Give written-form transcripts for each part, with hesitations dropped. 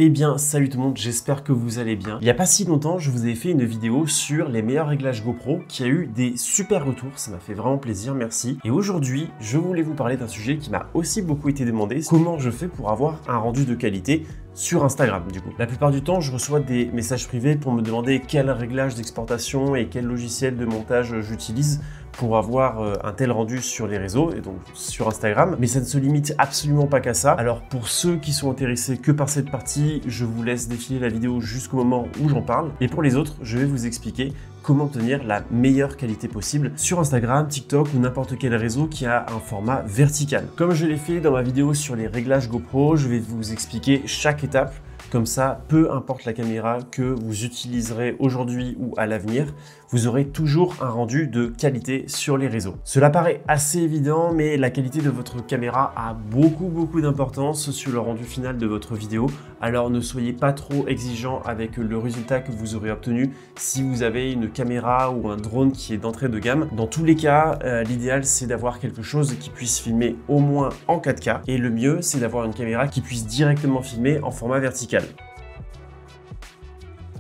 Eh bien, salut tout le monde, j'espère que vous allez bien. Il n'y a pas si longtemps, je vous ai fait une vidéo sur les meilleurs réglages GoPro qui a eu des super retours, ça m'a fait vraiment plaisir, merci. Et aujourd'hui, je voulais vous parler d'un sujet qui m'a aussi beaucoup été demandé, comment je fais pour avoir un rendu de qualité sur Instagram du coup. La plupart du temps, je reçois des messages privés pour me demander quel réglage d'exportation et quel logiciel de montage j'utilise pour avoir un tel rendu sur les réseaux et donc sur Instagram. Mais ça ne se limite absolument pas qu'à ça. Alors pour ceux qui sont intéressés que par cette partie, je vous laisse défiler la vidéo jusqu'au moment où j'en parle. Et pour les autres, je vais vous expliquer comment obtenir la meilleure qualité possible sur Instagram, TikTok ou n'importe quel réseau qui a un format vertical. Comme je l'ai fait dans ma vidéo sur les réglages GoPro, je vais vous expliquer chaque étape. Comme ça, peu importe la caméra que vous utiliserez aujourd'hui ou à l'avenir, vous aurez toujours un rendu de qualité sur les réseaux. Cela paraît assez évident, mais la qualité de votre caméra a beaucoup d'importance sur le rendu final de votre vidéo. Alors ne soyez pas trop exigeant avec le résultat que vous aurez obtenu si vous avez une caméra ou un drone qui est d'entrée de gamme. Dans tous les cas, l'idéal c'est d'avoir quelque chose qui puisse filmer au moins en 4K et le mieux c'est d'avoir une caméra qui puisse directement filmer en format vertical.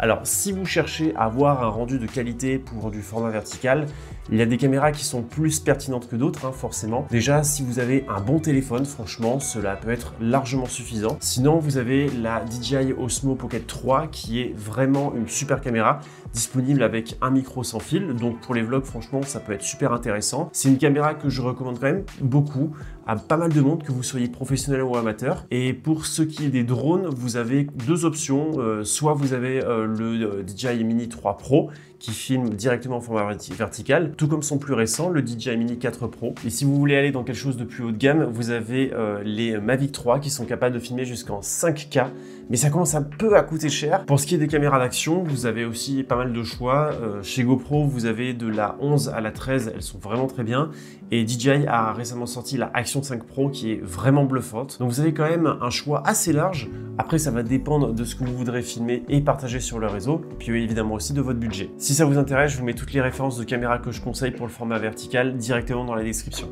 Alors, si vous cherchez à avoir un rendu de qualité pour du format vertical, il y a des caméras qui sont plus pertinentes que d'autres, forcément. Déjà, si vous avez un bon téléphone, franchement, cela peut être largement suffisant. Sinon, vous avez la DJI Osmo Pocket 3 qui est vraiment une super caméra, disponible avec un micro sans fil. Donc pour les vlogs, franchement, ça peut être super intéressant. C'est une caméra que je recommande quand même beaucoup à pas mal de monde, que vous soyez professionnel ou amateur. Et pour ce qui est des drones, vous avez deux options. Soit vous avez le DJI Mini 3 Pro qui filme directement en format vertical, tout comme son plus récent, le DJI Mini 4 Pro. Et si vous voulez aller dans quelque chose de plus haut de gamme, vous avez les Mavic 3 qui sont capables de filmer jusqu'en 5K, mais ça commence un peu à coûter cher. Pour ce qui est des caméras d'action, vous avez aussi pas mal de choix. Chez GoPro, vous avez de la 11 à la 13, elles sont vraiment très bien. Et DJI a récemment sorti la Action 5 Pro qui est vraiment bluffante. Donc vous avez quand même un choix assez large. Après, ça va dépendre de ce que vous voudrez filmer et partager sur le réseau, puis évidemment aussi de votre budget. Si ça vous intéresse, je vous mets toutes les références de caméras que je conseille pour le format vertical directement dans la description.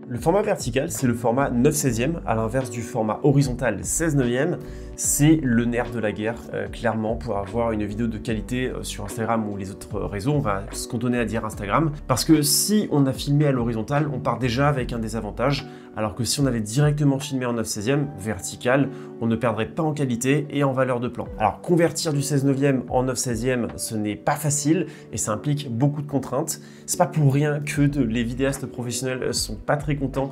Le format vertical, c'est le format 9/16e, à l'inverse du format horizontal 16/9e. C'est le nerf de la guerre, clairement, pour avoir une vidéo de qualité sur Instagram ou les autres réseaux. On va se cantonner à dire Instagram. Parce que si on a filmé à l'horizontale, on part déjà avec un désavantage. Alors que si on avait directement filmé en 9/16e, vertical, on ne perdrait pas en qualité et en valeur de plan. Alors convertir du 16/9e en 9/16e, ce n'est pas facile et ça implique beaucoup de contraintes. C'est pas pour rien que les vidéastes professionnels sont pas très contents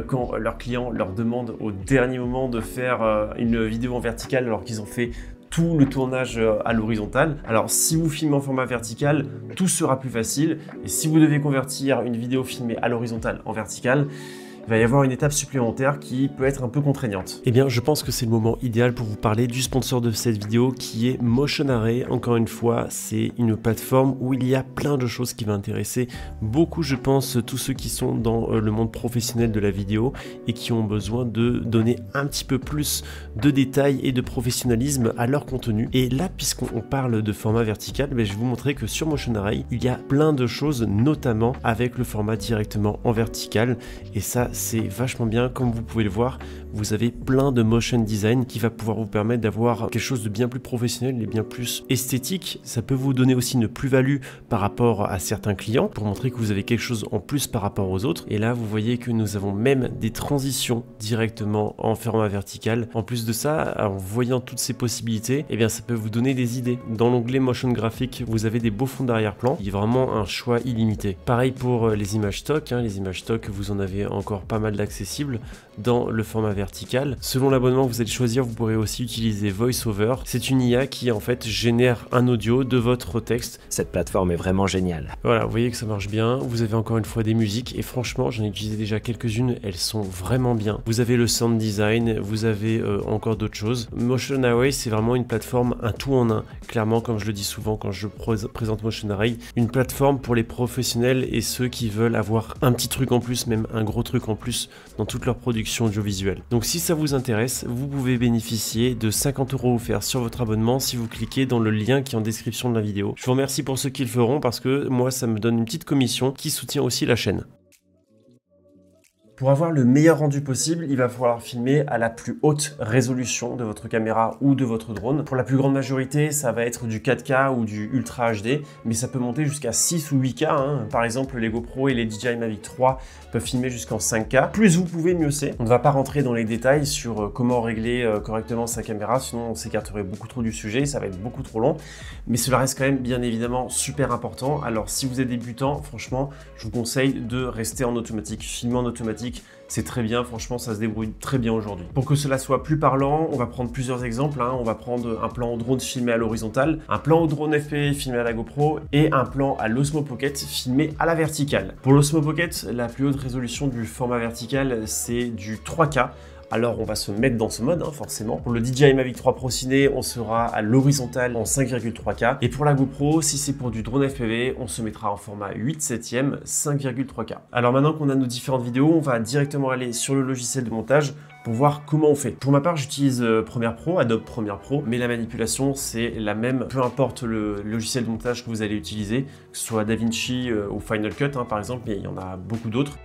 quand leurs clients leur demandent au dernier moment de faire une vidéo en verticale alors qu'ils ont fait tout le tournage à l'horizontale. Alors si vous filmez en format vertical, tout sera plus facile et si vous devez convertir une vidéo filmée à l'horizontale en verticale, il va y avoir une étape supplémentaire qui peut être un peu contraignante. Eh bien, je pense que c'est le moment idéal pour vous parler du sponsor de cette vidéo qui est Motion Array. Encore une fois, c'est une plateforme où il y a plein de choses qui vont intéresser beaucoup, je pense, tous ceux qui sont dans le monde professionnel de la vidéo et qui ont besoin de donner un petit peu plus de détails et de professionnalisme à leur contenu. Et là, puisqu'on parle de format vertical, je vais vous montrer que sur Motion Array, il y a plein de choses, notamment avec le format directement en vertical. Et ça, c'est vachement bien. Comme vous pouvez le voir, vous avez plein de motion design qui va pouvoir vous permettre d'avoir quelque chose de bien plus professionnel et bien plus esthétique. Ça peut vous donner aussi une plus-value par rapport à certains clients pour montrer que vous avez quelque chose en plus par rapport aux autres. Et là, vous voyez que nous avons même des transitions directement en format vertical. En plus de ça, en voyant toutes ces possibilités, eh bien, ça peut vous donner des idées. Dans l'onglet motion graphique, vous avez des beaux fonds d'arrière-plan. Il y a vraiment un choix illimité. Pareil pour les images stock. Les images stock, vous en avez encore pas mal d'accessibles dans le format vertical. Selon l'abonnement que vous allez choisir, vous pourrez aussi utiliser VoiceOver. C'est une IA qui en fait génère un audio de votre texte. Cette plateforme est vraiment géniale. Voilà, vous voyez que ça marche bien. Vous avez encore une fois des musiques et franchement, j'en ai utilisé déjà quelques-unes. Elles sont vraiment bien. Vous avez le sound design, vous avez encore d'autres choses. Motion Array, c'est vraiment une plateforme, un tout en un. Clairement, comme je le dis souvent quand je présente Motion Array, une plateforme pour les professionnels et ceux qui veulent avoir un petit truc en plus, même un gros truc en plus dans toute leur production audiovisuelle. Donc si ça vous intéresse, vous pouvez bénéficier de 50 € offerts sur votre abonnement si vous cliquez dans le lien qui est en description de la vidéo. Je vous remercie pour ceux qui le feront parce que moi ça me donne une petite commission qui soutient aussi la chaîne. Pour avoir le meilleur rendu possible, il va falloir filmer à la plus haute résolution de votre caméra ou de votre drone. Pour la plus grande majorité, ça va être du 4K ou du Ultra HD, mais ça peut monter jusqu'à 6 ou 8K. Par exemple, les GoPro et les DJI Mavic 3 peuvent filmer jusqu'en 5K. Plus vous pouvez, mieux c'est. On ne va pas rentrer dans les détails sur comment régler correctement sa caméra, sinon on s'écarterait beaucoup trop du sujet, ça va être beaucoup trop long. Mais cela reste quand même bien évidemment super important. Alors si vous êtes débutant, franchement, je vous conseille de rester en automatique, filmer en automatique. C'est très bien, franchement ça se débrouille très bien aujourd'hui. Pour que cela soit plus parlant, on va prendre plusieurs exemples. On va prendre un plan au drone filmé à l'horizontale, un plan au drone FPV filmé à la GoPro et un plan à l'Osmo Pocket filmé à la verticale. Pour l'Osmo Pocket, la plus haute résolution du format vertical, c'est du 3K. Alors on va se mettre dans ce mode forcément. Pour le DJI Mavic 3 Pro Ciné, on sera à l'horizontale en 5,3K. Et pour la GoPro, si c'est pour du drone FPV, on se mettra en format 8/7e 5,3K. Alors maintenant qu'on a nos différentes vidéos, on va directement aller sur le logiciel de montage pour voir comment on fait. Pour ma part, j'utilise Premiere Pro, Adobe Premiere Pro, mais la manipulation c'est la même, peu importe le logiciel de montage que vous allez utiliser, que ce soit DaVinci ou Final Cut par exemple, mais il y en a beaucoup d'autres.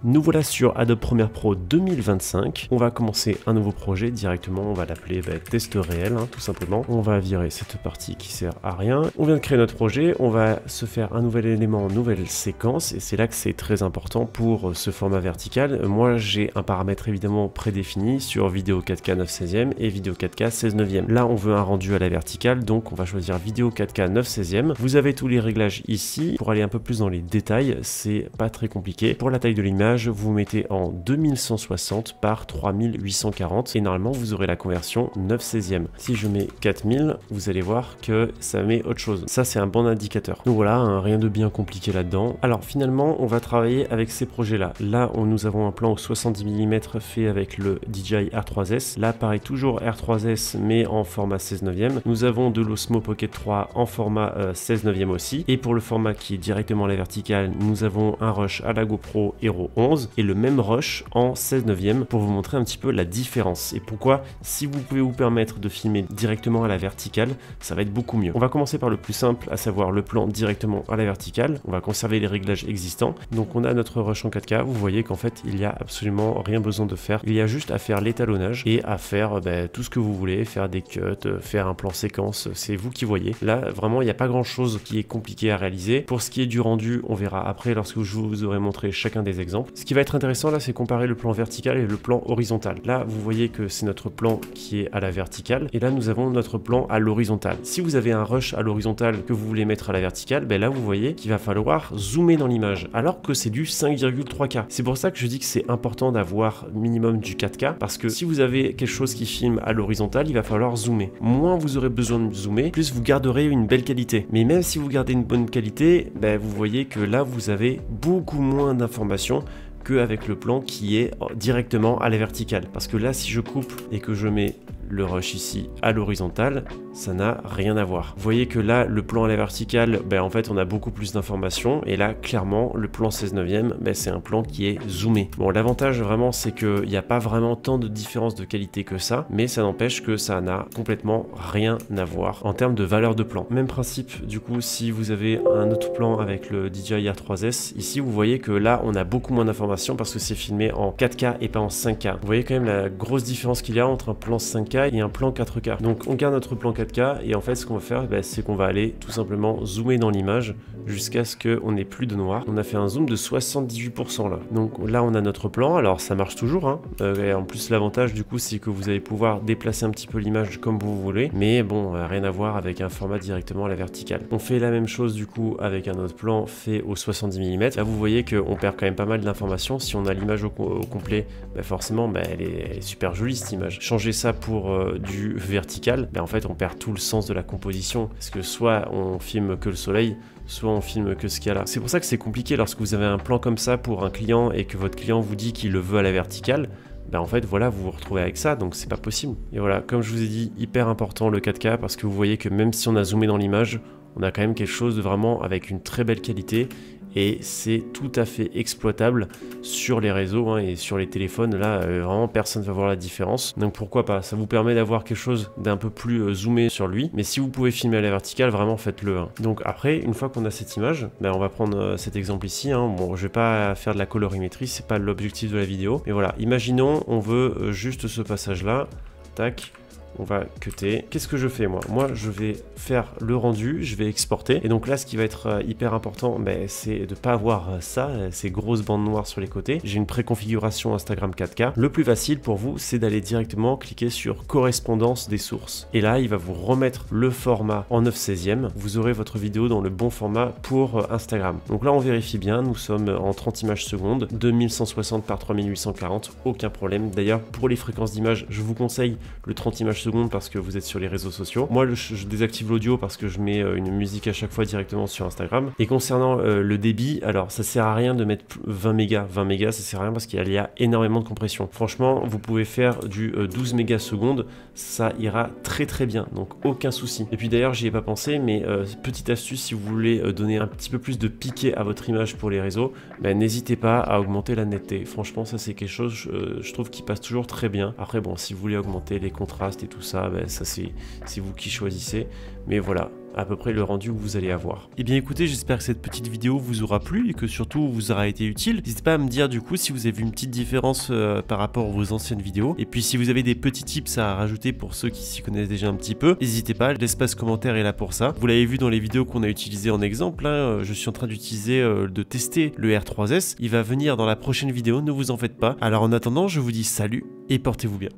Nous voilà sur Adobe Premiere Pro 2025. On va commencer un nouveau projet directement. On va l'appeler test réel, tout simplement. On va virer cette partie qui sert à rien. On vient de créer notre projet. On va se faire un nouvel élément, nouvelle séquence. Et c'est là que c'est très important pour ce format vertical. Moi, j'ai un paramètre évidemment prédéfini sur vidéo 4K 9/16e et vidéo 4K 16/9e. Là, on veut un rendu à la verticale. Donc, on va choisir vidéo 4K 9/16e. Vous avez tous les réglages ici. Pour aller un peu plus dans les détails, c'est pas très compliqué. Pour la taille de l'image, vous mettez en 2160 par 3840 et normalement vous aurez la conversion 9/16e. Si je mets 4000, vous allez voir que ça met autre chose. Ça c'est un bon indicateur. Donc voilà, rien de bien compliqué là-dedans. Alors finalement, on va travailler avec ces projets-là. Là, nous avons un plan au 70 mm fait avec le DJI R3S. Là, pareil, toujours R3S mais en format 16/9e. Nous avons de l'Osmo Pocket 3 en format 16/9e aussi. Et pour le format qui est directement à la verticale, nous avons un rush à la GoPro Hero 11 et le même rush en 16/9e pour vous montrer un petit peu la différence et pourquoi si vous pouvez vous permettre de filmer directement à la verticale, ça va être beaucoup mieux. On va commencer par le plus simple, à savoir le plan directement à la verticale. On va conserver les réglages existants. Donc on a notre rush en 4K. Vous voyez qu'en fait il n'y a absolument rien besoin de faire. Il y a juste à faire l'étalonnage et à faire tout ce que vous voulez, faire des cuts, faire un plan séquence, c'est vous qui voyez. Là vraiment il n'y a pas grand chose qui est compliqué à réaliser. Pour ce qui est du rendu, on verra après lorsque je vous aurai montré chacun des exemples. Ce qui va être intéressant là, c'est comparer le plan vertical et le plan horizontal. Là, vous voyez que c'est notre plan qui est à la verticale et là, nous avons notre plan à l'horizontale. Si vous avez un rush à l'horizontale que vous voulez mettre à la verticale, là, vous voyez qu'il va falloir zoomer dans l'image alors que c'est du 5,3K. C'est pour ça que je dis que c'est important d'avoir minimum du 4K parce que si vous avez quelque chose qui filme à l'horizontale, il va falloir zoomer. Moins vous aurez besoin de zoomer, plus vous garderez une belle qualité. Mais même si vous gardez une bonne qualité, vous voyez que là, vous avez beaucoup moins d'informations qu'avec le plan qui est directement à la verticale. Parce que là, si je coupe et que je mets le rush ici à l'horizontale, ça n'a rien à voir. Vous voyez que là, le plan à la verticale, en fait, on a beaucoup plus d'informations. Et là, clairement, le plan 16/9e, c'est un plan qui est zoomé. Bon, l'avantage vraiment, c'est qu'il n'y a pas vraiment tant de différence de qualité que ça, mais ça n'empêche que ça n'a complètement rien à voir en termes de valeur de plan. Même principe, du coup, si vous avez un autre plan avec le DJI R3S, ici, vous voyez que là, on a beaucoup moins d'informations parce que c'est filmé en 4K et pas en 5K. Vous voyez quand même la grosse différence qu'il y a entre un plan 5K et un plan 4K. Donc on garde notre plan 4K et en fait ce qu'on va faire, c'est qu'on va aller tout simplement zoomer dans l'image jusqu'à ce qu'on n'ait plus de noir. On a fait un zoom de 78% là. Donc là on a notre plan, alors ça marche toujours et en plus l'avantage du coup c'est que vous allez pouvoir déplacer un petit peu l'image comme vous voulez, mais bon, rien à voir avec un format directement à la verticale. On fait la même chose du coup avec un autre plan fait au 70 mm. Là vous voyez qu'on perd quand même pas mal d'informations. Si on a l'image au complet, forcément elle est super jolie cette image. Changer ça pour du vertical, en fait on perd tout le sens de la composition parce que soit on filme que le soleil, soit on filme que ce qu'il y a là. C'est pour ça que c'est compliqué lorsque vous avez un plan comme ça pour un client et que votre client vous dit qu'il le veut à la verticale. En fait voilà, vous vous retrouvez avec ça, donc c'est pas possible. Et voilà, comme je vous ai dit, hyper important le 4K parce que vous voyez que même si on a zoomé dans l'image, on a quand même quelque chose de vraiment avec une très belle qualité et c'est tout à fait exploitable sur les réseaux hein, et sur les téléphones. Là, vraiment personne va voir la différence. Donc pourquoi pas? Ça vous permet d'avoir quelque chose d'un peu plus zoomé sur lui. Mais si vous pouvez filmer à la verticale, vraiment faites-le. Hein. Donc après, une fois qu'on a cette image, on va prendre cet exemple ici. Hein. Bon, je vais pas faire de la colorimétrie, c'est pas l'objectif de la vidéo. Mais voilà, imaginons, on veut juste ce passage-là. Tac. On va cutter. Qu'est-ce que je fais moi? Moi, je vais faire le rendu, je vais exporter. Et donc là, ce qui va être hyper important, c'est de ne pas avoir ça, ces grosses bandes noires sur les côtés. J'ai une préconfiguration Instagram 4K. Le plus facile pour vous, c'est d'aller directement cliquer sur correspondance des sources. Et là, il va vous remettre le format en 9/16e. Vous aurez votre vidéo dans le bon format pour Instagram. Donc là, on vérifie bien. Nous sommes en 30 images secondes, 2160 par 3840, aucun problème. D'ailleurs, pour les fréquences d'image, je vous conseille le 30 images secondes parce que vous êtes sur les réseaux sociaux. Moi, je désactive l'audio parce que je mets une musique à chaque fois directement sur Instagram. Et concernant le débit, alors ça sert à rien de mettre 20 mégas. 20 mégas, ça sert à rien parce qu'il y a énormément de compression. Franchement, vous pouvez faire du 12 mégas secondes, ça ira très très bien, donc aucun souci. Et puis d'ailleurs, j'y ai pas pensé, mais petite astuce, si vous voulez donner un petit peu plus de piqué à votre image pour les réseaux, n'hésitez pas à augmenter la netteté. Franchement, ça c'est quelque chose, je trouve, qui passe toujours très bien. Après, bon, si vous voulez augmenter les contrastes et tout ça, ça c'est vous qui choisissez. Mais voilà, à peu près le rendu que vous allez avoir. Et bien écoutez, j'espère que cette petite vidéo vous aura plu et que surtout vous aura été utile. N'hésitez pas à me dire du coup si vous avez vu une petite différence par rapport aux anciennes vidéos. Et puis si vous avez des petits tips à rajouter pour ceux qui s'y connaissent déjà un petit peu, n'hésitez pas, l'espace commentaire est là pour ça. Vous l'avez vu dans les vidéos qu'on a utilisées en exemple, hein, je suis en train de tester le R3S. Il va venir dans la prochaine vidéo, ne vous en faites pas. Alors en attendant, je vous dis salut et portez-vous bien.